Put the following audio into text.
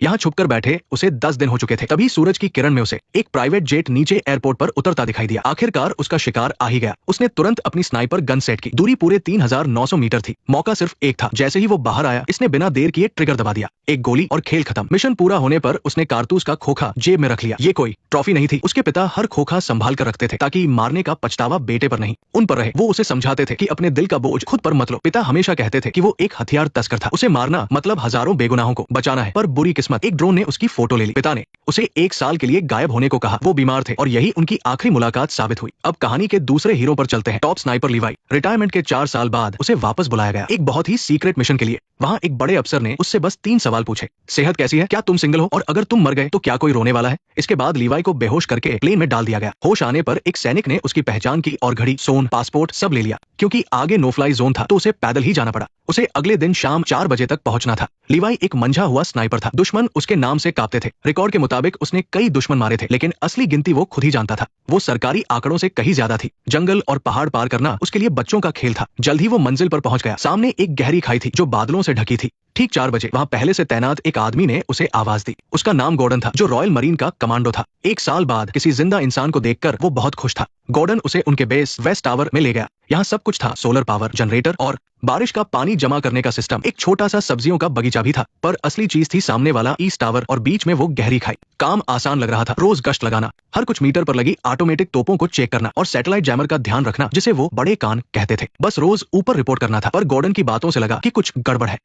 यहाँ छुपकर बैठे उसे 10 दिन हो चुके थे। तभी सूरज की किरण में उसे एक प्राइवेट जेट नीचे एयरपोर्ट पर उतरता दिखाई दिया। आखिरकार उसका शिकार आ ही गया। उसने तुरंत अपनी स्नाइपर गन सेट की। दूरी पूरे 3900 मीटर थी। मौका सिर्फ एक था। जैसे ही वो बाहर आया, इसने बिना देर किए ट्रिगर दबा दिया। एक गोली और खेल खत्म। मिशन पूरा होने पर उसने कारतूस का खोखा जेब में रख लिया। ये कोई ट्रॉफी नहीं थी। उसके पिता हर खोखा संभाल कर रखते थे ताकि मारने का पछतावा बेटे पर नहीं, उन पर रहे। वो उसे समझाते थे कि अपने दिल का बोझ खुद पर मत लो। पिता हमेशा कहते थे कि वो एक हथियार तस्कर था। उसे मारना मतलब हजारों बेगुनाहों को बचाना है। पर बुरी किस्मत, एक ड्रोन ने उसकी फोटो ले ली। पिता ने उसे 1 साल के लिए गायब होने को कहा। वो बीमार थे और यही उनकी आखिरी मुलाकात साबित हुई। अब कहानी के दूसरे हीरो पर चलते हैं। Top sniper लीवाई। रिटायरमेंट के 4 साल बाद उसे वापस बुलाया गया, एक बहुत ही सीक्रेट मिशन के लिए। वहाँ एक बड़े अफसर ने उससे बस 3 सवाल पूछे। सेहत कैसी है, क्या तुम सिंगल हो, और अगर तुम मर गए तो क्या कोई रोने वाला है। इसके बाद लीवाई को बेहोश करके प्लेन में डाल दिया गया। होश आने पर एक सैनिक ने उसकी पहचान की और घड़ी, सोन, पासपोर्ट सब ले लिया। क्योंकि आगे नो फ्लाई जोन था तो उसे पैदल ही जाना पड़ा। उसे अगले दिन शाम 4 बजे तक पहुंचना था। लीवाई एक मंझा हुआ स्नाइपर था। दुश्मन उसके नाम से कांपते थे। रिकॉर्ड के मुताबिक उसने कई दुश्मन मारे थे, लेकिन असली गिनती वो खुद ही जानता था। वो सरकारी आंकड़ों से कहीं ज्यादा थी। जंगल और पहाड़ पार करना उसके लिए बच्चों का खेल था। जल्द ही वो मंजिल पर पहुंच गया। सामने एक गहरी खाई थी जो बादलों से ढकी थी। ठीक 4 बजे वहां पहले से तैनात एक आदमी ने उसे आवाज दी। उसका नाम गॉर्डन था, जो रॉयल मरीन का कमांडो था। 1 साल बाद किसी जिंदा इंसान को देखकर वो बहुत खुश था। गॉर्डन उसे उनके बेस वेस्ट टावर में ले गया। यहाँ सब कुछ था, सोलर पावर, जनरेटर और बारिश का पानी जमा करने का सिस्टम। एक छोटा सा सब्जियों का बगीचा भी था। पर असली चीज थी सामने वाला ईस्ट टावर और बीच में वो गहरी खाई। काम आसान लग रहा था। रोज गश्त लगाना, हर कुछ मीटर पर लगी ऑटोमेटिक तोपों को चेक करना और सैटेलाइट जैमर का ध्यान रखना, जिसे वो बड़े कान कहते थे। बस रोज ऊपर रिपोर्ट करना था। पर गॉर्डन की बातों से लगा कि कुछ गड़बड़ है।